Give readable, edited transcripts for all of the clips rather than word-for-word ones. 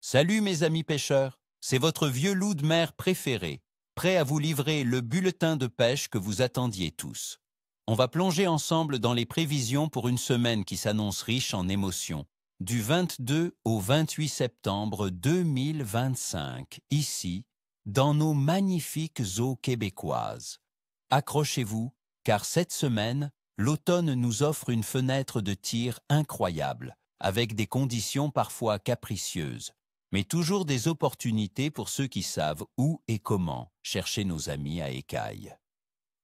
Salut mes amis pêcheurs, c'est votre vieux loup de mer préféré, prêt à vous livrer le bulletin de pêche que vous attendiez tous. On va plonger ensemble dans les prévisions pour une semaine qui s'annonce riche en émotions, du 22 au 28 septembre 2025, ici, dans nos magnifiques eaux québécoises. Accrochez-vous, car cette semaine, l'automne nous offre une fenêtre de tir incroyable, avec des conditions parfois capricieuses, mais toujours des opportunités pour ceux qui savent où et comment chercher nos amis à écailles.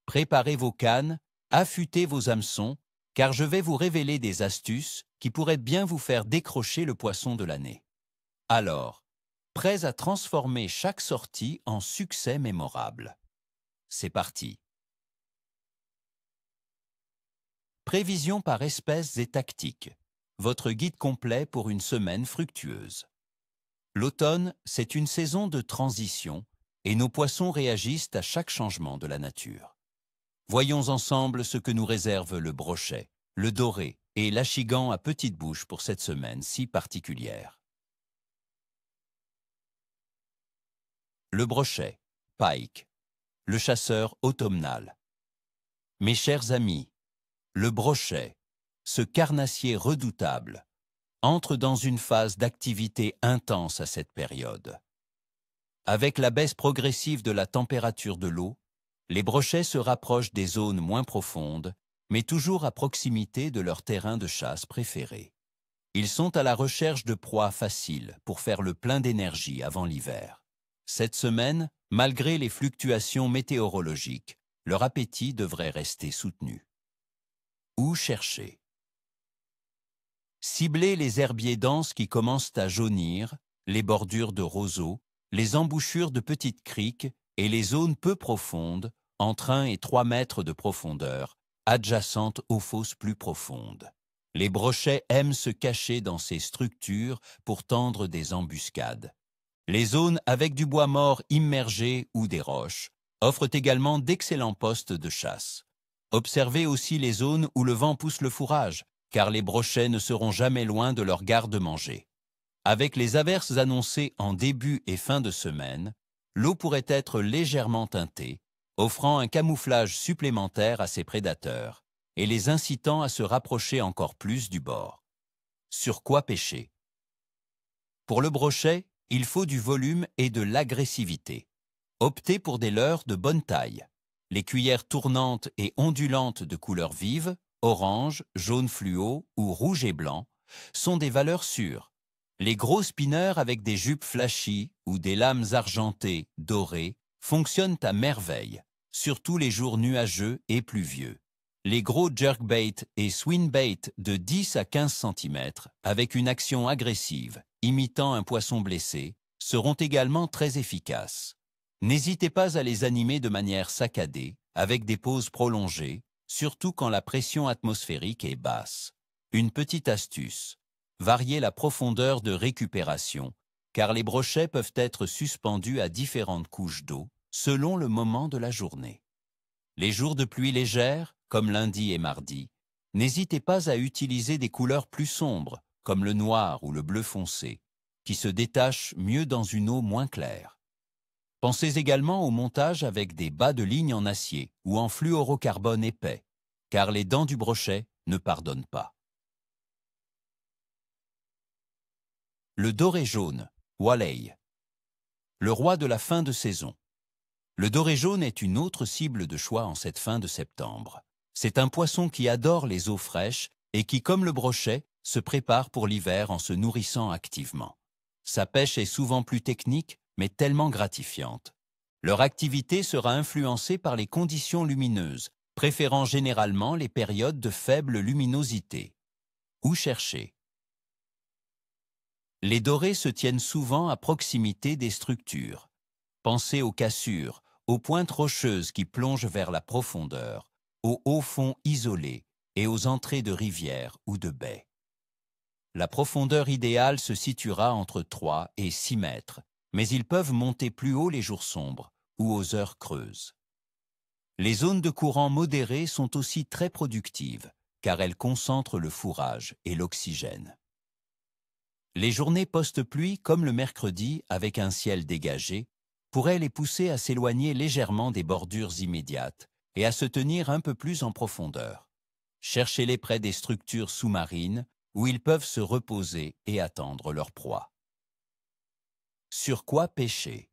Préparez vos cannes, affûtez vos hameçons, car je vais vous révéler des astuces qui pourraient bien vous faire décrocher le poisson de l'année. Alors, prêts à transformer chaque sortie en succès mémorable. C'est parti. Prévision par espèces et tactiques. Votre guide complet pour une semaine fructueuse. L'automne, c'est une saison de transition et nos poissons réagissent à chaque changement de la nature. Voyons ensemble ce que nous réserve le brochet, le doré et l'achigan à petite bouche pour cette semaine si particulière. Le brochet, pike, le chasseur automnal. Mes chers amis, le brochet, ce carnassier redoutable, entre dans une phase d'activité intense à cette période. Avec la baisse progressive de la température de l'eau, les brochets se rapprochent des zones moins profondes, mais toujours à proximité de leur terrain de chasse préféré. Ils sont à la recherche de proies faciles pour faire le plein d'énergie avant l'hiver. Cette semaine, malgré les fluctuations météorologiques, leur appétit devrait rester soutenu. Où chercher ? Ciblez les herbiers denses qui commencent à jaunir, les bordures de roseaux, les embouchures de petites criques et les zones peu profondes, entre 1 et 3 mètres de profondeur, adjacentes aux fosses plus profondes. Les brochets aiment se cacher dans ces structures pour tendre des embuscades. Les zones avec du bois mort immergé ou des roches offrent également d'excellents postes de chasse. Observez aussi les zones où le vent pousse le fourrage, car les brochets ne seront jamais loin de leur garde-manger. Avec les averses annoncées en début et fin de semaine, l'eau pourrait être légèrement teintée, offrant un camouflage supplémentaire à ses prédateurs et les incitant à se rapprocher encore plus du bord. Sur quoi pêcher ? Pour le brochet, il faut du volume et de l'agressivité. Optez pour des leurres de bonne taille. Les cuillères tournantes et ondulantes de couleur vive, orange, jaune fluo ou rouge et blanc, sont des valeurs sûres. Les gros spinners avec des jupes flashy ou des lames argentées, dorées, fonctionnent à merveille, surtout les jours nuageux et pluvieux. Les gros jerkbait et swinbait de 10 à 15 cm, avec une action agressive, imitant un poisson blessé, seront également très efficaces. N'hésitez pas à les animer de manière saccadée, avec des pauses prolongées, surtout quand la pression atmosphérique est basse. Une petite astuce, variez la profondeur de récupération, car les brochets peuvent être suspendus à différentes couches d'eau, selon le moment de la journée. Les jours de pluie légère, comme lundi et mardi, n'hésitez pas à utiliser des couleurs plus sombres, comme le noir ou le bleu foncé, qui se détachent mieux dans une eau moins claire. Pensez également au montage avec des bas de ligne en acier ou en fluorocarbone épais, car les dents du brochet ne pardonnent pas. Le doré jaune, walleye. Le roi de la fin de saison. Le doré jaune est une autre cible de choix en cette fin de septembre. C'est un poisson qui adore les eaux fraîches et qui, comme le brochet, se prépare pour l'hiver en se nourrissant activement. Sa pêche est souvent plus technique, mais tellement gratifiante. Leur activité sera influencée par les conditions lumineuses, préférant généralement les périodes de faible luminosité. Où chercher ? Les dorés se tiennent souvent à proximité des structures. Pensez aux cassures, aux pointes rocheuses qui plongent vers la profondeur, aux hauts fonds isolés et aux entrées de rivières ou de baies. La profondeur idéale se situera entre 3 et 6 mètres, mais ils peuvent monter plus haut les jours sombres ou aux heures creuses. Les zones de courant modéré sont aussi très productives, car elles concentrent le fourrage et l'oxygène. Les journées post-pluie, comme le mercredi avec un ciel dégagé, pourraient les pousser à s'éloigner légèrement des bordures immédiates et à se tenir un peu plus en profondeur. Cherchez-les près des structures sous-marines où ils peuvent se reposer et attendre leur proie. Sur quoi pêcher?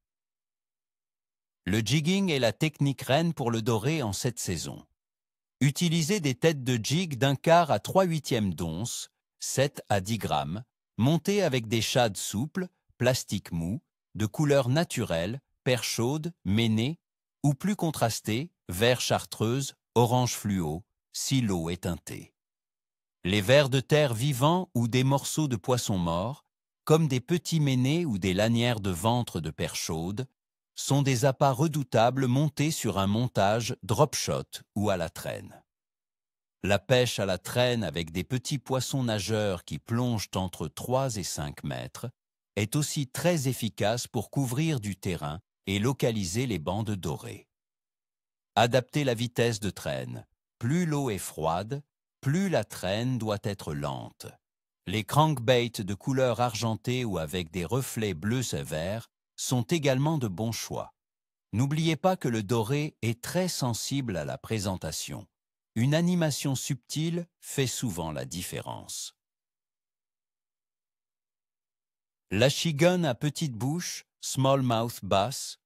Le jigging est la technique reine pour le doré en cette saison. Utilisez des têtes de jig d'un quart à 3/8 d'once, 7 à 10 grammes, montées avec des shades souples, plastique mou, de couleur naturelle, perche chaude, ménée, ou plus contrastée, vert chartreuse, orange fluo, si l'eau est teintée. Les vers de terre vivants ou des morceaux de poisson mort, comme des petits ménés ou des lanières de ventre de perche chaude, sont des appâts redoutables montés sur un montage drop shot ou à la traîne. La pêche à la traîne avec des petits poissons nageurs qui plongent entre 3 et 5 mètres est aussi très efficace pour couvrir du terrain et localiser les bandes dorées. Adaptez la vitesse de traîne. Plus l'eau est froide, plus la traîne doit être lente. Les crankbaits de couleur argentée ou avec des reflets bleus sévères sont également de bons choix. N'oubliez pas que le doré est très sensible à la présentation. Une animation subtile fait souvent la différence. L'achigan à petite bouche, smallmouth bass,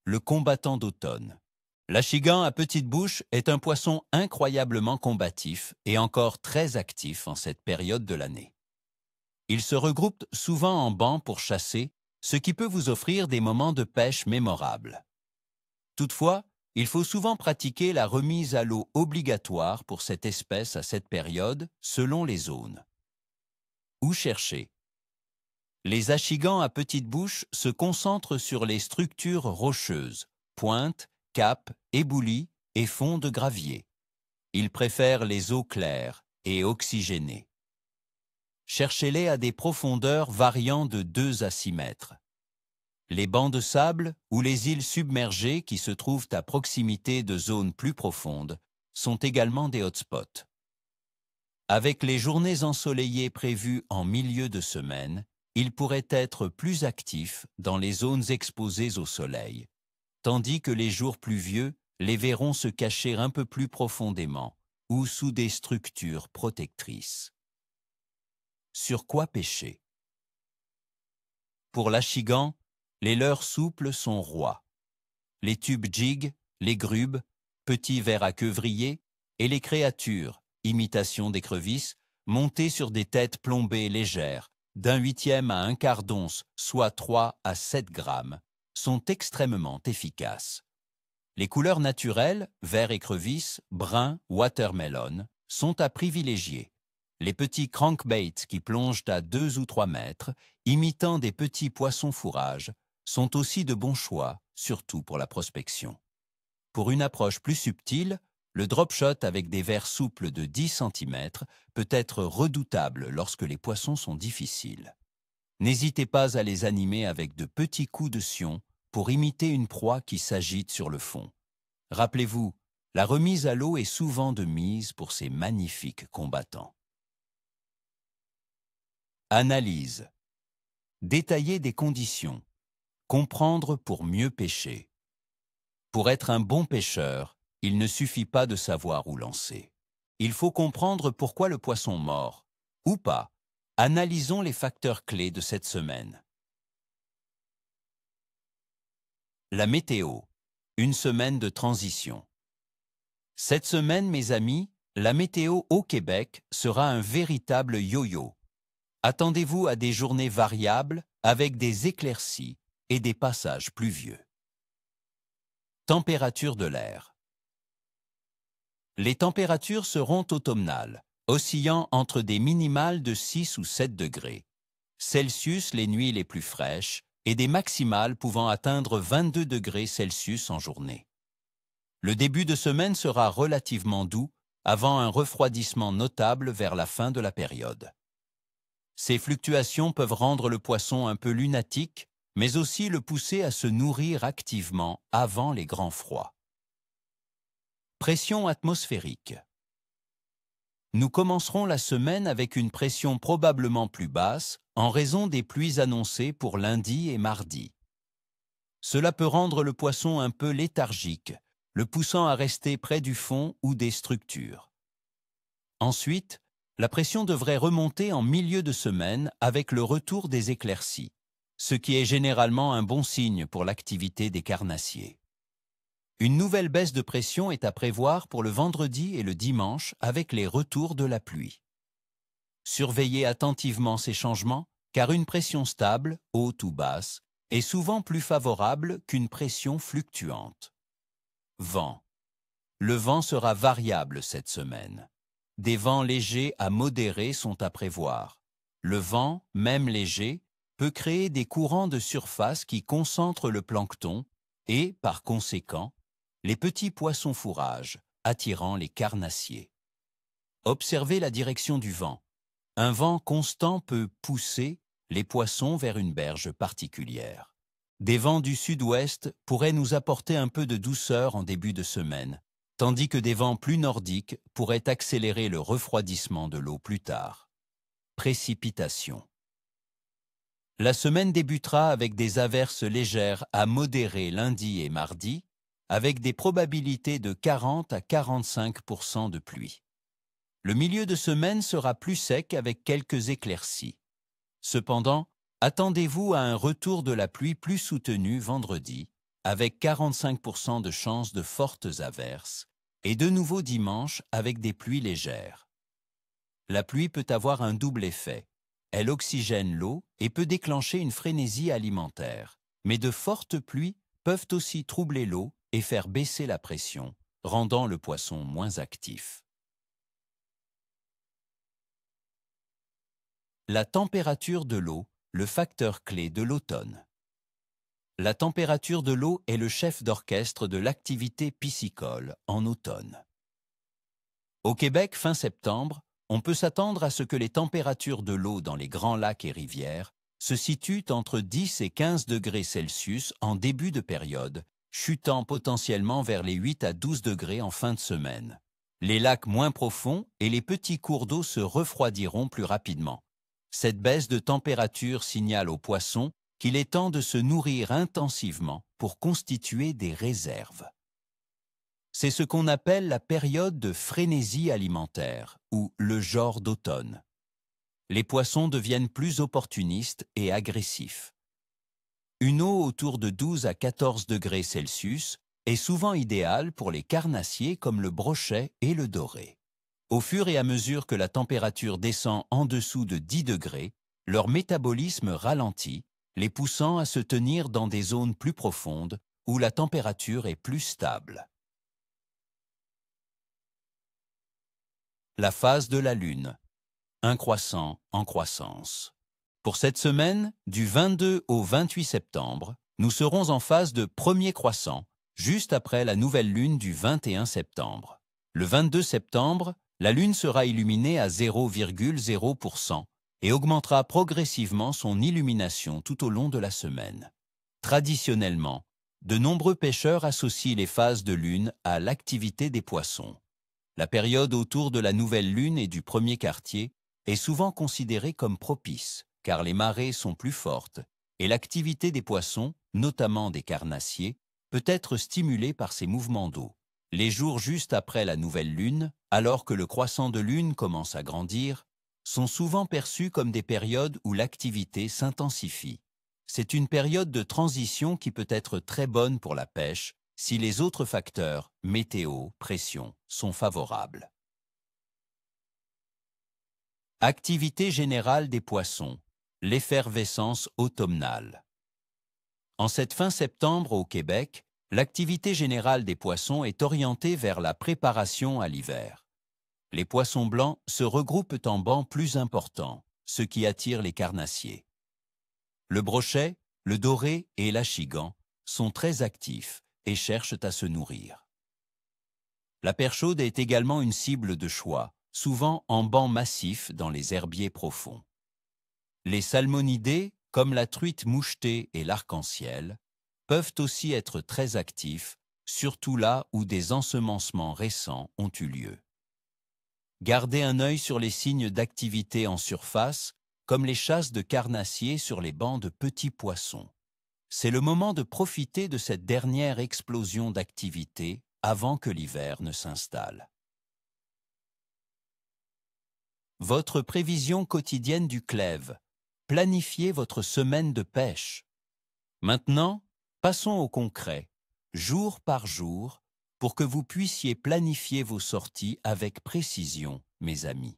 le combattant d'automne. L'achigan à petite bouche est un poisson incroyablement combatif et encore très actif en cette période de l'année. Il se regroupe souvent en bancs pour chasser, ce qui peut vous offrir des moments de pêche mémorables. Toutefois, il faut souvent pratiquer la remise à l'eau obligatoire pour cette espèce à cette période, selon les zones. Où chercher? Les achigans à petite bouche se concentrent sur les structures rocheuses, pointes, capes, éboulis et fonds de gravier. Ils préfèrent les eaux claires et oxygénées. Cherchez-les à des profondeurs variant de 2 à 6 mètres. Les bancs de sable ou les îles submergées qui se trouvent à proximité de zones plus profondes sont également des hotspots. Avec les journées ensoleillées prévues en milieu de semaine, ils pourraient être plus actifs dans les zones exposées au soleil, tandis que les jours pluvieux les verront se cacher un peu plus profondément ou sous des structures protectrices. Sur quoi pêcher? Pour l'achigan, les leurres souples sont rois. Les tubes jig, les grubes, petits vers à queue vrillée, et les créatures, imitation d'écrevisses, montées sur des têtes plombées légères, d'1/8 à 1/4 d'once, soit 3 à 7 grammes, sont extrêmement efficaces. Les couleurs naturelles, vert écrevisse, brun, watermelon, sont à privilégier. Les petits crankbaits qui plongent à 2 ou 3 mètres, imitant des petits poissons fourrages, sont aussi de bons choix, surtout pour la prospection. Pour une approche plus subtile, le drop shot avec des vers souples de 10 cm peut être redoutable lorsque les poissons sont difficiles. N'hésitez pas à les animer avec de petits coups de sion pour imiter une proie qui s'agite sur le fond. Rappelez-vous, la remise à l'eau est souvent de mise pour ces magnifiques combattants. Analyse. Détailler des conditions. Comprendre pour mieux pêcher. Pour être un bon pêcheur, il ne suffit pas de savoir où lancer. Il faut comprendre pourquoi le poisson mord, ou pas. Analysons les facteurs clés de cette semaine. La météo. Une semaine de transition. Cette semaine, mes amis, la météo au Québec sera un véritable yo-yo. Attendez-vous à des journées variables avec des éclaircies et des passages pluvieux. Température de l'air. Les températures seront automnales, oscillant entre des minimales de 6 ou 7 degrés Celsius les nuits les plus fraîches et des maximales pouvant atteindre 22 degrés Celsius en journée. Le début de semaine sera relativement doux avant un refroidissement notable vers la fin de la période. Ces fluctuations peuvent rendre le poisson un peu lunatique, mais aussi le pousser à se nourrir activement avant les grands froids. Pression atmosphérique. Nous commencerons la semaine avec une pression probablement plus basse en raison des pluies annoncées pour lundi et mardi. Cela peut rendre le poisson un peu léthargique, le poussant à rester près du fond ou des structures. Ensuite, la pression devrait remonter en milieu de semaine avec le retour des éclaircies, ce qui est généralement un bon signe pour l'activité des carnassiers. Une nouvelle baisse de pression est à prévoir pour le vendredi et le dimanche avec les retours de la pluie. Surveillez attentivement ces changements, car une pression stable, haute ou basse, est souvent plus favorable qu'une pression fluctuante. Vent. Le vent sera variable cette semaine. Des vents légers à modérés sont à prévoir. Le vent, même léger, peut créer des courants de surface qui concentrent le plancton et, par conséquent, les petits poissons fourrages, attirant les carnassiers. Observez la direction du vent. Un vent constant peut pousser les poissons vers une berge particulière. Des vents du sud-ouest pourraient nous apporter un peu de douceur en début de semaine, tandis que des vents plus nordiques pourraient accélérer le refroidissement de l'eau plus tard. Précipitations. La semaine débutera avec des averses légères à modérées lundi et mardi, avec des probabilités de 40 à 45% de pluie. Le milieu de semaine sera plus sec avec quelques éclaircies. Cependant, attendez-vous à un retour de la pluie plus soutenu vendredi, avec 45% de chances de fortes averses, et de nouveau dimanche avec des pluies légères. La pluie peut avoir un double effet. Elle oxygène l'eau et peut déclencher une frénésie alimentaire, mais de fortes pluies peuvent aussi troubler l'eau et faire baisser la pression, rendant le poisson moins actif. La température de l'eau, le facteur clé de l'automne. La température de l'eau est le chef d'orchestre de l'activité piscicole en automne. Au Québec, fin septembre, on peut s'attendre à ce que les températures de l'eau dans les grands lacs et rivières se situent entre 10 et 15 degrés Celsius en début de période, chutant potentiellement vers les 8 à 12 degrés en fin de semaine. Les lacs moins profonds et les petits cours d'eau se refroidiront plus rapidement. Cette baisse de température signale aux poissons qu'il est temps de se nourrir intensivement pour constituer des réserves. C'est ce qu'on appelle la période de frénésie alimentaire ou le genre d'automne. Les poissons deviennent plus opportunistes et agressifs. Une eau autour de 12 à 14 degrés Celsius est souvent idéale pour les carnassiers comme le brochet et le doré. Au fur et à mesure que la température descend en dessous de 10 degrés, leur métabolisme ralentit, les poussant à se tenir dans des zones plus profondes où la température est plus stable. La phase de la Lune. Un croissant en croissance. Pour cette semaine, du 22 au 28 septembre, nous serons en phase de premier croissant, juste après la nouvelle lune du 21 septembre. Le 22 septembre, la Lune sera illuminée à 0,0% et augmentera progressivement son illumination tout au long de la semaine. Traditionnellement, de nombreux pêcheurs associent les phases de Lune à l'activité des poissons. La période autour de la nouvelle Lune et du premier quartier est souvent considérée comme propice, car les marées sont plus fortes et l'activité des poissons, notamment des carnassiers, peut être stimulée par ces mouvements d'eau. Les jours juste après la nouvelle lune, alors que le croissant de lune commence à grandir, sont souvent perçus comme des périodes où l'activité s'intensifie. C'est une période de transition qui peut être très bonne pour la pêche si les autres facteurs, météo, pression, sont favorables. Activité générale des poissons, l'effervescence automnale. En cette fin septembre au Québec, l'activité générale des poissons est orientée vers la préparation à l'hiver. Les poissons blancs se regroupent en bancs plus importants, ce qui attire les carnassiers. Le brochet, le doré et l'achigan sont très actifs et cherchent à se nourrir. La perche chaude est également une cible de choix, souvent en bancs massifs dans les herbiers profonds. Les salmonidés, comme la truite mouchetée et l'arc-en-ciel, peuvent aussi être très actifs, surtout là où des ensemencements récents ont eu lieu. Gardez un œil sur les signes d'activité en surface, comme les chasses de carnassiers sur les bancs de petits poissons. C'est le moment de profiter de cette dernière explosion d'activité avant que l'hiver ne s'installe. Votre prévision quotidienne du clève. Planifiez votre semaine de pêche. Maintenant, passons au concret, jour par jour, pour que vous puissiez planifier vos sorties avec précision, mes amis.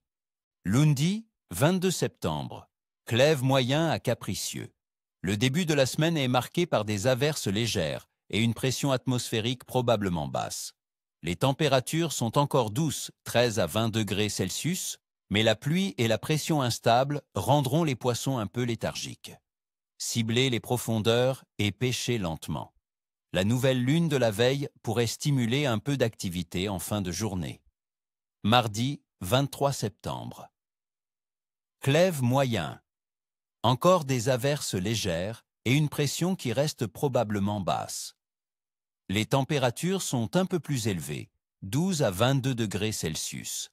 Lundi, 22 septembre. Clève moyen à capricieux. Le début de la semaine est marqué par des averses légères et une pression atmosphérique probablement basse. Les températures sont encore douces, 13 à 20 degrés Celsius, mais la pluie et la pression instable rendront les poissons un peu léthargiques. Ciblez les profondeurs et pêchez lentement. La nouvelle lune de la veille pourrait stimuler un peu d'activité en fin de journée. Mardi, 23 septembre. Clève moyen. Encore des averses légères et une pression qui reste probablement basse. Les températures sont un peu plus élevées, 12 à 22 degrés Celsius.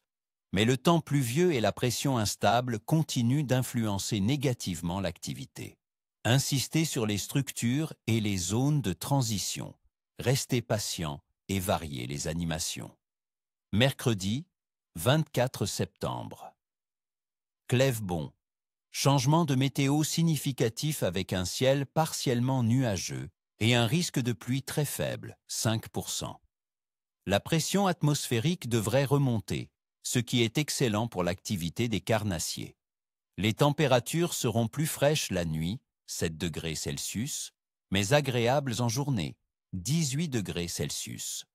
Mais le temps pluvieux et la pression instable continuent d'influencer négativement l'activité. Insistez sur les structures et les zones de transition. Restez patient et variez les animations. Mercredi, 24 septembre. Clève bon. Changement de météo significatif avec un ciel partiellement nuageux et un risque de pluie très faible, 5%. La pression atmosphérique devrait remonter, ce qui est excellent pour l'activité des carnassiers. Les températures seront plus fraîches la nuit, 7 degrés Celsius, mais agréables en journée, 18 degrés Celsius.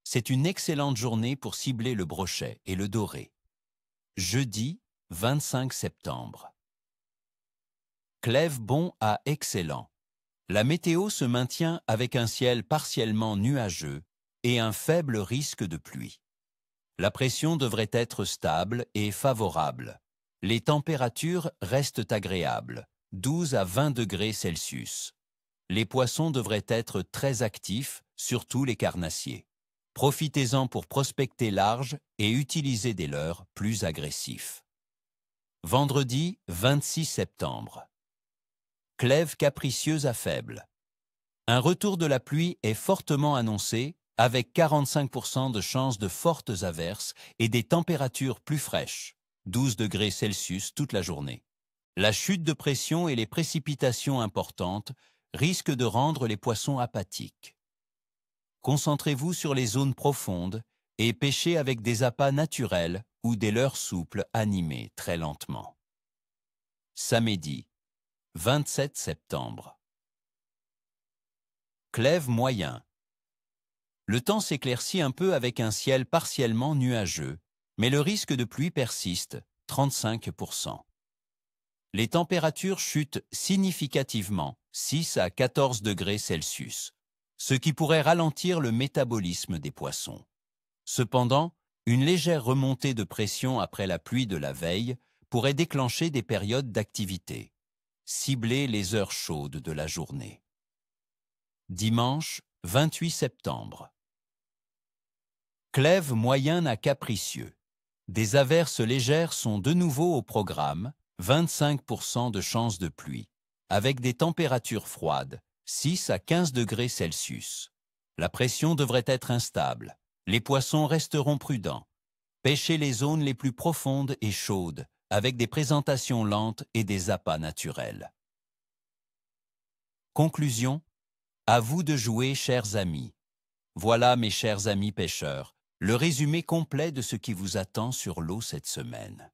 C'est une excellente journée pour cibler le brochet et le doré. Jeudi, 25 septembre. Clève bon à excellent. La météo se maintient avec un ciel partiellement nuageux et un faible risque de pluie. La pression devrait être stable et favorable. Les températures restent agréables, 12 à 20 degrés Celsius. Les poissons devraient être très actifs, surtout les carnassiers. Profitez-en pour prospecter large et utiliser des leurres plus agressifs. Vendredi, 26 septembre. Clève capricieuse à faible. Un retour de la pluie est fortement annoncé, avec 45% de chances de fortes averses et des températures plus fraîches, 12 degrés Celsius toute la journée. La chute de pression et les précipitations importantes risquent de rendre les poissons apathiques. Concentrez-vous sur les zones profondes et pêchez avec des appâts naturels ou des leurres souples animées très lentement. Samedi, 27 septembre. Clève moyen. Le temps s'éclaircit un peu avec un ciel partiellement nuageux, mais le risque de pluie persiste, 35%. Les températures chutent significativement, 6 à 14 degrés Celsius, ce qui pourrait ralentir le métabolisme des poissons. Cependant, une légère remontée de pression après la pluie de la veille pourrait déclencher des périodes d'activité. Ciblez les heures chaudes de la journée. Dimanche, 28 septembre. Clève moyen à capricieux. Des averses légères sont de nouveau au programme, 25% de chances de pluie, avec des températures froides, 6 à 15 degrés Celsius. La pression devrait être instable. Les poissons resteront prudents. Pêchez les zones les plus profondes et chaudes, avec des présentations lentes et des appâts naturels. Conclusion. À vous de jouer, chers amis. Voilà, mes chers amis pêcheurs, le résumé complet de ce qui vous attend sur l'eau cette semaine.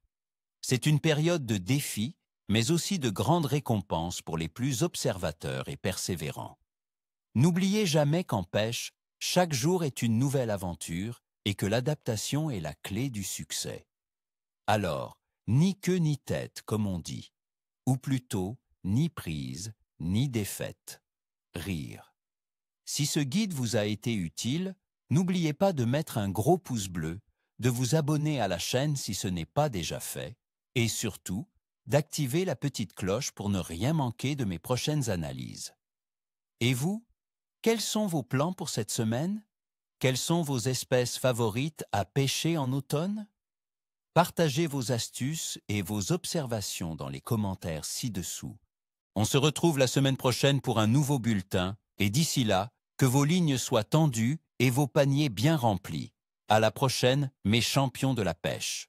C'est une période de défis, mais aussi de grandes récompenses pour les plus observateurs et persévérants. N'oubliez jamais qu'en pêche, chaque jour est une nouvelle aventure et que l'adaptation est la clé du succès. Alors, ni queue ni tête, comme on dit, ou plutôt, ni prise, ni défaite. Rire. Si ce guide vous a été utile, n'oubliez pas de mettre un gros pouce bleu, de vous abonner à la chaîne si ce n'est pas déjà fait, et surtout, d'activer la petite cloche pour ne rien manquer de mes prochaines analyses. Et vous, quels sont vos plans pour cette semaine? Quelles sont vos espèces favorites à pêcher en automne? Partagez vos astuces et vos observations dans les commentaires ci-dessous. On se retrouve la semaine prochaine pour un nouveau bulletin et d'ici là, que vos lignes soient tendues et vos paniers bien remplis. À la prochaine, mes champions de la pêche.